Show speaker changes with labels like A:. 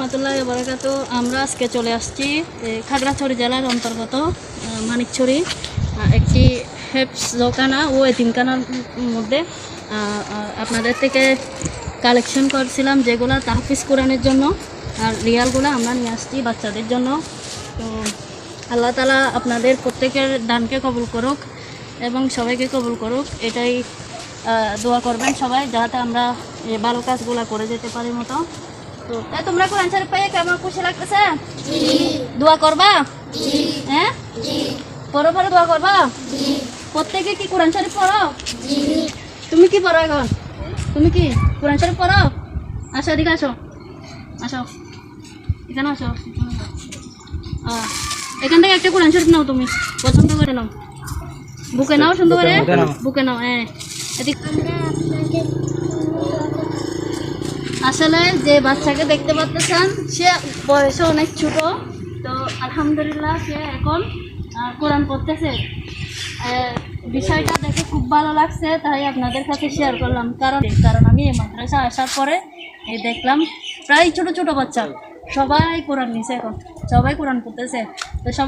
A: রহমতুল্লাহি ওয়া বারাকাতুহু। আমরা আজকে চলে আসছি খাগড়াছড়ি জেলার অন্তর্গত মানিকছড়ি একটি হেফজখানা ও এতিমখানার মধ্যে আপনাদের থেকে কালেকশন করছিলাম যেগুলো তাহফিজ কোরআনের জন্য, আর রিয়ালগুলো আমরা নিয়ে আসছি বাচ্চাদের জন্য। তো আল্লাহ তাআলা আপনাদের প্রত্যেকের দানকে কবুল করুক এবং সবাইকে কবুল করুক, এটাই দোয়া করবেন সবাই, যাতে আমরা এই ভালো কাজগুলো করে যেতে পারি মতো। তো তোমরা কোরআন শরীফ পেয়ে কেমন খুশি লাগতেছে? দোয়া করবা? হ্যাঁ, পড়ো পড়ো দোয়া করবা? প্রত্যেকে কি কোরআন শরীফ পড়ো? তুমি কি পড়ো এখন? তুমি কি কোরআন শরীফ পড়ো? আসো, এদিকে আসো, আসো, এখানে আসো। এখান থেকে একটা কোরআন শরীফ নাও, তুমি পছন্দ করে নাও, বুকে নাও, সুন্দর করে বুকে নাও। হ্যাঁ, আসলে যে বাচ্চাকে দেখতে পাচ্ছেন সে বয়সে অনেক ছোট, তো আলহামদুলিল্লাহ সে এখন কোরআন পড়তেছে। বিষয়টা দেখে খুব ভালো লাগছে, তাই আপনাদের কাছে শেয়ার করলাম। কারণ আমি এই মাদ্রাসা আসার পরে দেখলাম প্রায় ছোট ছোট বাচ্চা সবাই কোরআন নিছে, এখন সবাই কোরআন পড়তেছে।